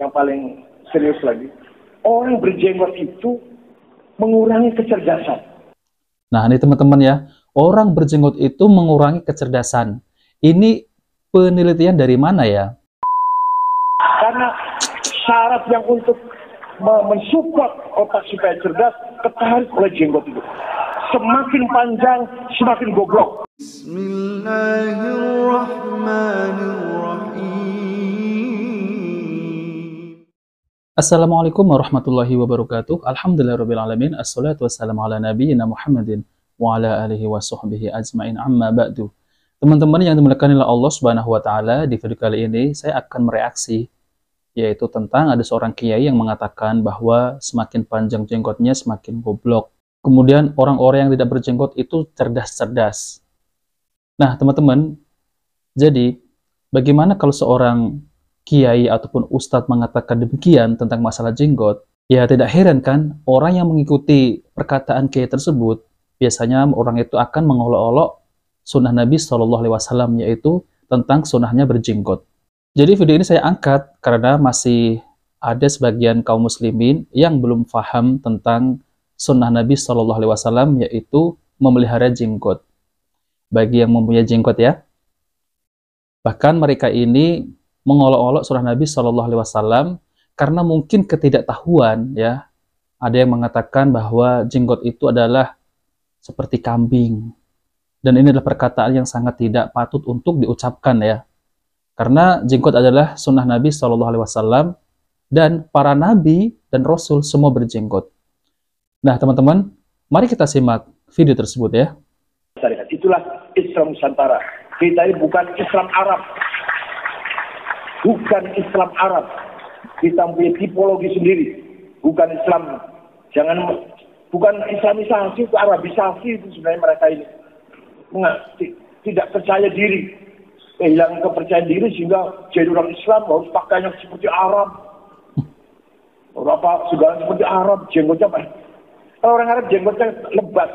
yang paling serius lagi, orang berjenggot itu mengurangi kecerdasan. Nah, ini teman-teman ya, orang berjenggot itu mengurangi kecerdasan. Ini penelitian dari mana ya? Karena syarat yang untuk mensupport otak supaya cerdas, ketarik oleh jenggot itu. Semakin panjang, semakin goblok. Bismillahirrahmanirrahim. Assalamualaikum warahmatullahi wabarakatuh. Alhamdulillahirrahmanirrahim. Assalatu wassalamu ala nabiyyina Muhammadin wa ala alihi wa sahbihi ajma'in amma ba'du. Teman-teman yang dimuliakan oleh Allah Subhanahu wa taala, di video kali ini saya akan mereaksi, yaitu tentang ada seorang kiai yang mengatakan bahwa semakin panjang jenggotnya semakin goblok. Kemudian orang-orang yang tidak berjenggot itu cerdas-cerdas. Nah, teman-teman, jadi bagaimana kalau seorang kiai ataupun ustadz mengatakan demikian tentang masalah jenggot? Ya tidak heran kan, orang yang mengikuti perkataan kiai tersebut, biasanya orang itu akan mengolok-olok sunnah Nabi SAW, yaitu tentang sunnahnya berjenggot. Jadi video ini saya angkat karena masih ada sebagian kaum muslimin yang belum paham tentang sunnah Nabi SAW, yaitu memelihara jenggot. Bagi yang mempunyai jenggot ya, bahkan mereka ini mengolok-olok sunnah Nabi SAW karena mungkin ketidaktahuan ya. Ada yang mengatakan bahwa jenggot itu adalah seperti kambing, dan ini adalah perkataan yang sangat tidak patut untuk diucapkan ya. Karena jenggot adalah sunnah Nabi SAW, dan para nabi dan rasul semua berjenggot. Nah teman-teman, mari kita simak video tersebut ya. Itulah Islam Nusantara. Kita ini bukan Islam Arab. Bukan Islam Arab. Kita punya tipologi sendiri. Bukan Islam. Bukan Islamisasi, itu Arabisasi itu sebenarnya mereka ini. Tidak percaya diri. Kehilangan kepercayaan diri sehingga jadi orang Islam harus pakainya seperti Arab. Apa segala seperti Arab, jenggotnya apa? Kalau orang Arab jenggotnya lebat.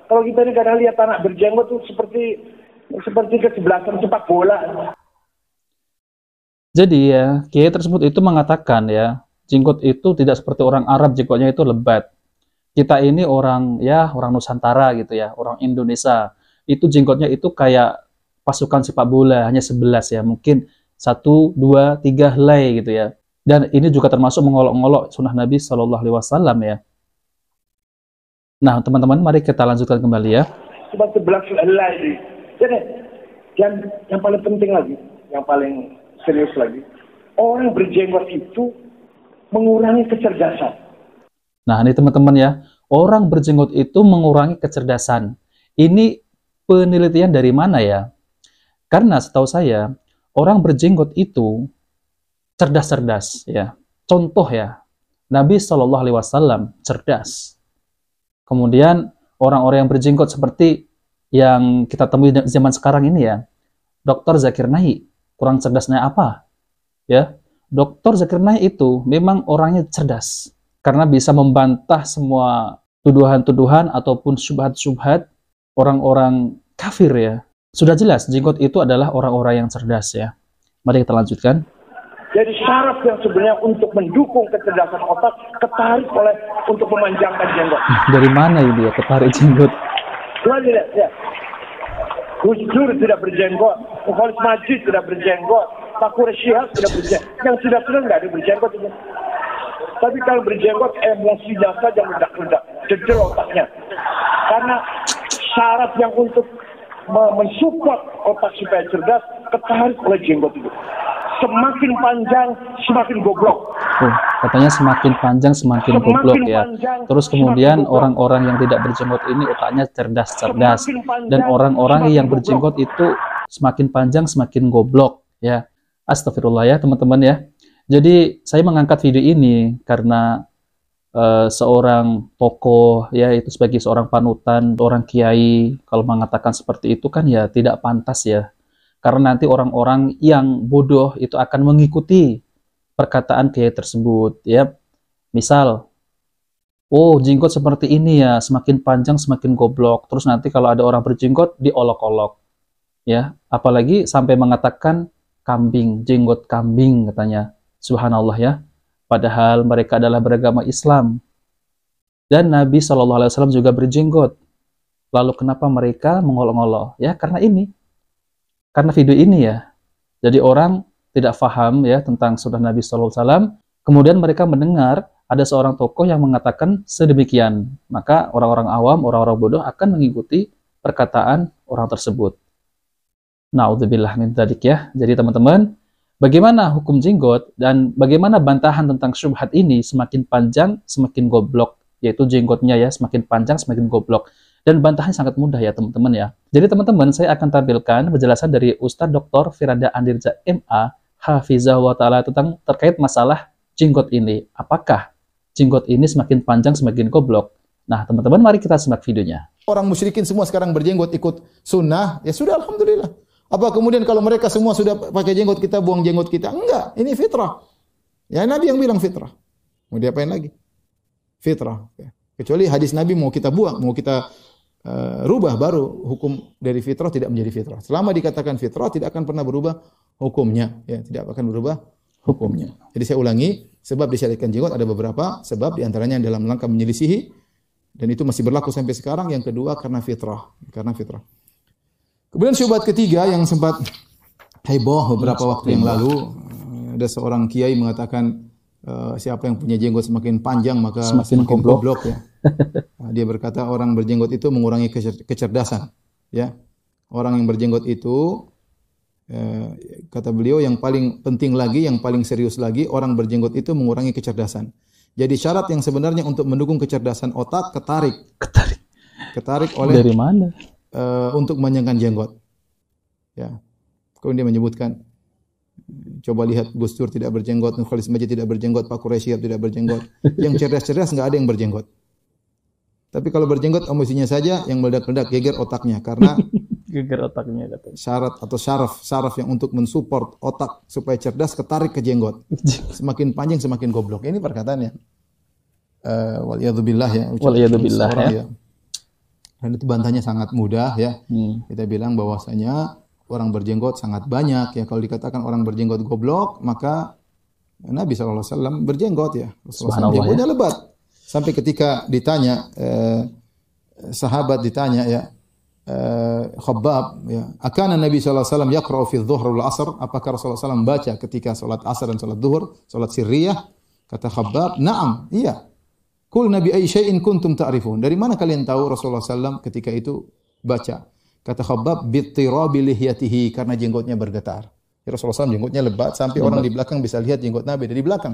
Kalau kita ini kadang lihat anak berjenggot itu seperti kesebelasan sepak bola. Jadi ya, kiai tersebut itu mengatakan ya, jenggot itu tidak seperti orang Arab, jenggotnya itu lebat. Kita ini orang Nusantara gitu ya, orang Indonesia. Itu jenggotnya itu kayak pasukan sepak bola, hanya 11 ya, mungkin 1, 2, 3 helai gitu ya. Dan ini juga termasuk mengolok-olok sunnah Nabi SAW ya. Nah teman-teman, mari kita lanjutkan kembali ya. Cuma 11 helai ini. Jadi yang paling penting lagi, yang paling serius lagi, orang berjenggot itu mengurangi kecerdasan. Nah ini teman-teman ya, orang berjenggot itu mengurangi kecerdasan. Ini penelitian dari mana ya? Karena setahu saya, orang berjenggot itu cerdas-cerdas ya. Contoh ya, Nabi SAW cerdas. Kemudian orang-orang yang berjenggot seperti yang kita temui di zaman sekarang ini ya, Dr. Zakir Naik, kurang cerdasnya apa? Ya, Dr. Zakir Naik itu memang orangnya cerdas karena bisa membantah semua tuduhan-tuduhan ataupun syubhat-syubhat orang-orang kafir ya. Sudah jelas jenggot itu adalah orang-orang yang cerdas ya. Mari kita lanjutkan. Jadi syarat yang sebenarnya untuk mendukung kecerdasan otak ketarik oleh untuk memanjangkan jenggot. Dari mana ini ya ketarik jenggot? Coba lihat ya. Gus Dur tidak berjenggot, Khalid Majid tidak berjenggot, Pak Quraish Shihab tidak berjenggot. Yang sudah nggak ada berjenggot itu. Tapi kalau berjenggot emosinya saja meledak-ledak, jedel otaknya. Karena syarat yang untuk mensupport otak supaya cerdas ketarik oleh jenggot itu. Semakin panjang, semakin goblok. Katanya semakin panjang, semakin goblok ya. Terus kemudian orang-orang yang tidak berjenggot ini otaknya cerdas-cerdas. Dan orang-orang yang berjenggot itu semakin panjang, semakin goblok ya. Astagfirullah ya teman-teman ya. Jadi saya mengangkat video ini karena seorang tokoh ya, itu sebagai seorang panutan, orang kiai, kalau mengatakan seperti itu kan ya tidak pantas ya. Karena nanti orang-orang yang bodoh itu akan mengikuti perkataan kiai tersebut ya. Misal, oh jenggot seperti ini ya, semakin panjang semakin goblok. Terus nanti kalau ada orang berjenggot diolok-olok ya. Apalagi sampai mengatakan kambing, jenggot kambing katanya. Subhanallah ya. Padahal mereka adalah beragama Islam. Dan Nabi SAW juga berjenggot. Lalu kenapa mereka mengolok-olok? Ya karena ini. Karena video ini ya. Jadi orang tidak paham ya tentang sunnah Nabi SAW. Kemudian mereka mendengar ada seorang tokoh yang mengatakan sedemikian. Maka orang-orang awam, orang-orang bodoh akan mengikuti perkataan orang tersebut. Na'udzubillah min dzalik ya. Jadi teman-teman, bagaimana hukum jenggot dan bagaimana bantahan tentang syubhat ini semakin panjang, semakin goblok. Yaitu jenggotnya ya, semakin panjang, semakin goblok. Dan bantahannya sangat mudah ya teman-teman ya. Jadi teman-teman, saya akan tampilkan penjelasan dari Ustadz Dr. Firanda Andirja MA Hafizahullah Ta'ala tentang terkait masalah jenggot ini. Apakah jenggot ini semakin panjang, semakin goblok? Nah teman-teman, mari kita simak videonya. Orang musyrikin semua sekarang berjenggot ikut sunnah, ya sudah alhamdulillah. Apa kemudian kalau mereka semua sudah pakai jenggot, kita buang jenggot kita? Enggak, ini fitrah. Ya Nabi yang bilang fitrah. Mau diapain lagi? Fitrah. Kecuali hadis Nabi mau kita buang, mau kita rubah, baru hukum dari fitrah tidak menjadi fitrah. Selama dikatakan fitrah tidak akan pernah berubah hukumnya, ya tidak akan berubah hukumnya. Jadi saya ulangi, sebab disyariatkan jenggot ada beberapa sebab, diantaranya dalam rangka menyelisihi, dan itu masih berlaku sampai sekarang. Yang kedua karena fitrah, Kemudian syubhat ketiga yang sempat heboh beberapa waktu yang lalu, ada seorang kiai mengatakan siapa yang punya jenggot semakin panjang maka semakin goblok ya. Dia berkata orang berjenggot itu mengurangi kecerdasan, ya. Orang yang berjenggot itu kata beliau yang paling penting lagi, yang paling serius lagi, orang berjenggot itu mengurangi kecerdasan. Jadi syarat yang sebenarnya untuk mendukung kecerdasan otak ketarik oleh dari mana? Untuk memanjangkan jenggot. Ya. Kemudian dia menyebutkan, coba lihat Gus Dur tidak berjenggot, Khalis Majid tidak berjenggot, Pak Quraisyihab tidak berjenggot. Yang cerdas-cerdas enggak ada yang berjenggot. Tapi kalau berjenggot emosinya saja yang meledak-ledak, geger otaknya, karena geger otaknya katanya. Syarat atau syaraf yang untuk mensupport otak supaya cerdas ketarik ke jenggot. Semakin panjang semakin goblok. Ini perkataannya. Waliyadzubillah ya. Waliyadzubillah ya. Dan itu bantahnya sangat mudah ya. Kita bilang bahwasanya orang berjenggot sangat banyak ya. Kalau dikatakan orang berjenggot goblok, maka Nabi SAW berjenggot ya. Rasulullah jenggotnya lebat. Sampai ketika ditanya, sahabat ditanya ya, Khabbab ya, akana Nabi SAW yaqra'u fi dhuhr wal asr, apakah Rasulullah SAW baca ketika salat asar dan salat zuhur, salat sirriyah? Kata Khabbab, na'am, iya. Kul Nabi ay syai'in kuntum ta'rifun. Dari mana kalian tahu Rasulullah SAW ketika itu baca? Kata Khabbab, bittirabi lihyatihi, karena jenggotnya bergetar. Ya, Rasulullah SAW jenggotnya lebat sampai orang di belakang bisa lihat jenggot Nabi dari belakang.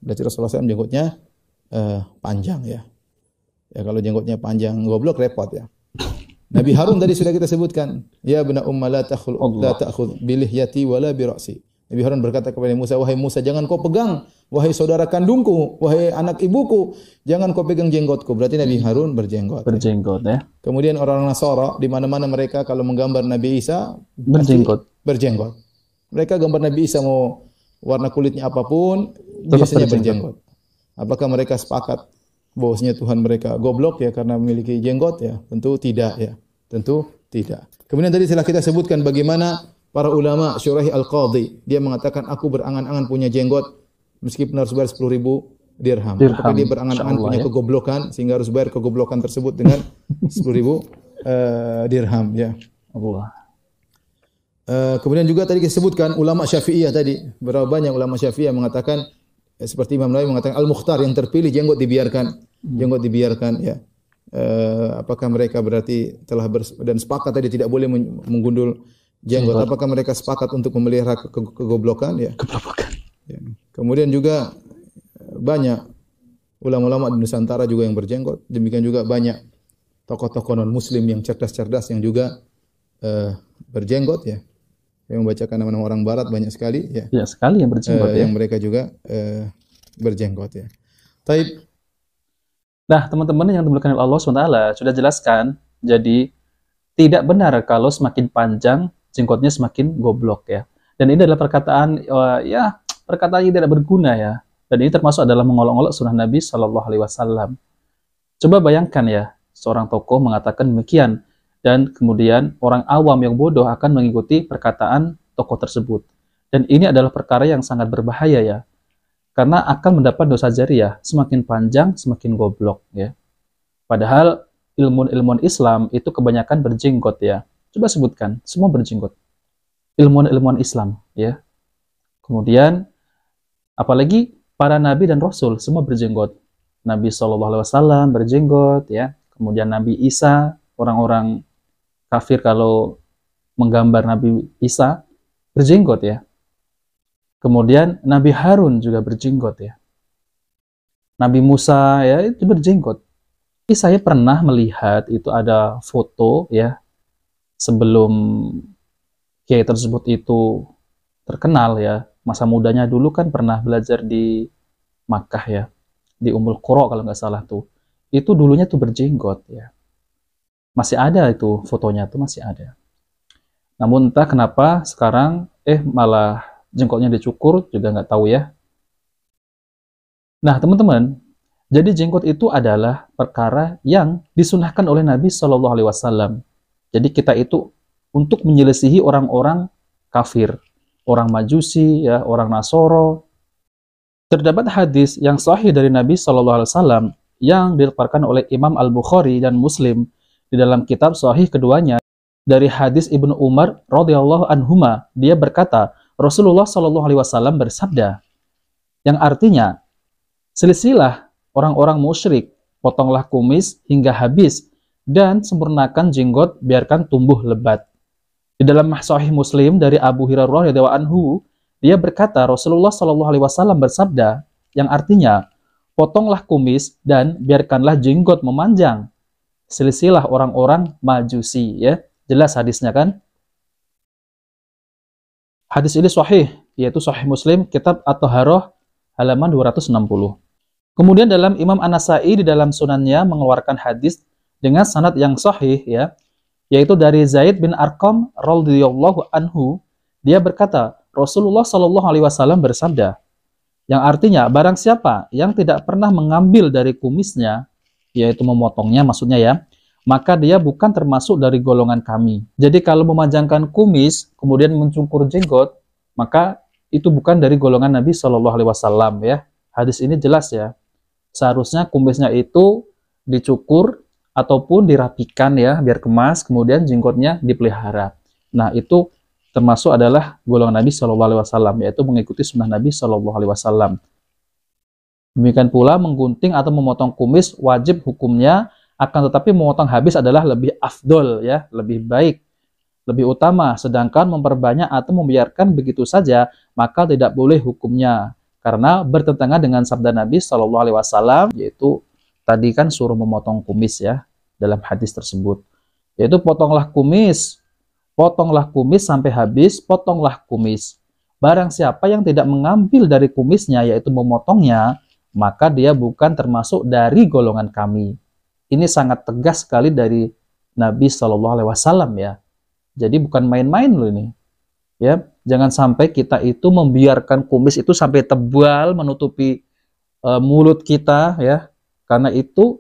Berarti Rasulullah SAW jenggotnya panjang ya. Ya kalau jenggotnya panjang goblok repot ya. Nabi Harun tadi sudah kita sebutkan, ya bna umma la ta'khudh bi lihyati wala bi ra'si. Nabi Harun berkata kepada Musa, wahai Musa, jangan kau pegang, wahai saudara kandungku, wahai anak ibuku, jangan kau pegang jenggotku. Berarti Nabi Harun berjenggot. Berjenggot ya. Kemudian orang Nasara di mana-mana mereka kalau menggambar Nabi Isa berjenggot. Mereka gambar Nabi Isa mau warna kulitnya apapun, biasanya berjenggot. Apakah mereka sepakat bahwasanya Tuhan mereka goblok ya karena memiliki jenggot ya? Tentu tidak ya. Tentu tidak. Kemudian tadi setelah kita sebutkan bagaimana para ulama, Syuraih Al-Qadhi, dia mengatakan aku berangan-angan punya jenggot meskipun harus bayar 10.000 dirham. Apakah dia berangan-angan punya kegoblokan sehingga harus bayar kegoblokan tersebut dengan 10.000 dirham ya. Allah. Kemudian juga tadi disebutkan ulama Syafi'iyah tadi, berapa banyak ulama Syafi'iyah mengatakan seperti Imam Nawawi mengatakan Al-Mukhtar yang terpilih jenggot dibiarkan ya. Apakah mereka berarti telah dan sepakat tadi tidak boleh menggundul jenggot? Apakah mereka sepakat untuk memelihara kegoblokan ya? Ya. Kemudian juga banyak ulama-ulama di Nusantara juga yang berjenggot. Demikian juga banyak tokoh-tokoh non-muslim yang cerdas-cerdas yang juga berjenggot ya. Yang membacakan nama-nama orang barat banyak sekali ya. Ya, sekali yang berjenggot ya. Yang mereka juga berjenggot ya. Taib. Nah, teman-teman yang dimuliakan oleh Allah SWT sudah jelaskan. Jadi tidak benar kalau semakin panjang jenggotnya semakin goblok ya. Dan ini adalah perkataan perkataan yang tidak berguna ya. Dan ini termasuk adalah mengolok-olok sunnah Nabi SAW. Coba bayangkan ya, seorang tokoh mengatakan demikian dan kemudian orang awam yang bodoh akan mengikuti perkataan tokoh tersebut. Dan ini adalah perkara yang sangat berbahaya ya. karena akan mendapat dosa jariah. Semakin panjang, semakin goblok ya. Padahal ilmuwan Islam itu kebanyakan berjenggot ya. Coba sebutkan, semua berjenggot. Ilmuwan Islam ya. Kemudian apalagi para nabi dan rasul semua berjenggot. Nabi SAW berjenggot ya. Kemudian Nabi Isa, orang-orang kafir kalau menggambar Nabi Isa berjenggot ya. Kemudian Nabi Harun juga berjenggot ya. Nabi Musa ya itu berjenggot. Saya pernah melihat itu ada foto ya sebelum kiai tersebut itu terkenal ya. Masa mudanya dulu kan pernah belajar di Makkah ya, di Ummul Qura kalau nggak salah tuh. Itu dulunya tuh berjenggot ya. Masih ada itu fotonya tuh masih ada. Namun entah kenapa sekarang malah jengkotnya dicukur juga nggak tahu ya. Nah teman-teman, jadi jenggot itu adalah perkara yang disunahkan oleh Nabi Shallallahu Alaihi Wasallam. Jadi kita itu untuk menyelisihi orang-orang kafir, orang Majusi, ya, orang Nasoro. Terdapat hadis yang sahih dari Nabi Shallallahu Alaihi Wasallam yang dikeluarkan oleh Imam Al Bukhari dan Muslim di dalam kitab Sahih keduanya. Dari hadis Ibnu Umar radhiyallahu anhuma, dia berkata, Rasulullah Shallallahu Alaihi Wasallam bersabda, yang artinya, selisilah orang-orang musyrik, potonglah kumis hingga habis, dan sempurnakan jenggot, biarkan tumbuh lebat. Di dalam Sahih Muslim dari Abu Hurairah radhiyallahu anhu, dia berkata, Rasulullah Shallallahu Alaihi Wasallam bersabda, yang artinya, potonglah kumis dan biarkanlah jenggot memanjang. Selisilah orang-orang Majusi, ya. Jelas hadisnya kan? Hadis ini sahih, yaitu Sahih Muslim, kitab At-Taharah, halaman 260. Kemudian dalam Imam An-Nasai di dalam sunannya mengeluarkan hadis dengan sanad yang sahih, ya, yaitu dari Zaid bin Arqam radhiyallahu anhu, dia berkata, Rasulullah Shallallahu Alaihi Wasallam bersabda, yang artinya barang siapa yang tidak pernah mengambil dari kumisnya, yaitu memotongnya maksudnya ya, maka dia bukan termasuk dari golongan kami. Jadi kalau memanjangkan kumis, kemudian mencukur jenggot, maka itu bukan dari golongan Nabi Shallallahu Alaihi Wasallam ya. Hadis ini jelas ya. Seharusnya kumisnya itu dicukur ataupun dirapikan ya, biar kemas, kemudian jenggotnya dipelihara. Nah itu termasuk adalah golongan Nabi Shallallahu Alaihi Wasallam, yaitu mengikuti sunnah Nabi Shallallahu Alaihi Wasallam. Demikian pula menggunting atau memotong kumis wajib hukumnya, akan tetapi memotong habis adalah lebih afdol ya, lebih baik, lebih utama. Sedangkan memperbanyak atau membiarkan begitu saja maka tidak boleh hukumnya, karena bertentangan dengan sabda Nabi Shallallahu Alaihi Wasallam, yaitu tadi kan suruh memotong kumis ya dalam hadis tersebut, yaitu potonglah kumis sampai habis, potonglah kumis. Barang siapa yang tidak mengambil dari kumisnya, yaitu memotongnya, maka dia bukan termasuk dari golongan kami. Ini sangat tegas sekali dari Nabi Shallallahu Alaihi Wasallam ya. Jadi bukan main-main loh ini. Ya, jangan sampai kita itu membiarkan kumis itu sampai tebal menutupi mulut kita ya. Karena itu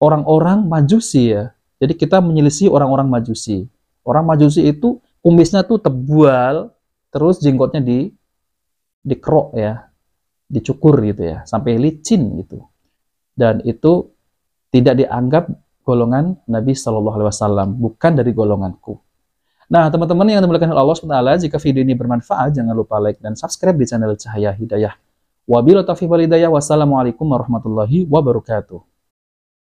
orang-orang Majusi ya. Jadi kita menyelisih orang-orang Majusi. Orang Majusi itu kumisnya tuh tebal, terus jenggotnya dikerok ya, dicukur gitu ya, sampai licin gitu. Dan itu tidak dianggap golongan Nabi Shallallahu Alaihi Wasallam, bukan dari golonganku. Nah, teman-teman yang dimuliakan oleh Allah SWT, jika video ini bermanfaat, jangan lupa like dan subscribe di channel Cahaya Hidayah. Wabillahi taufiq wal hidayah. Wassalamualaikum warahmatullahi wabarakatuh.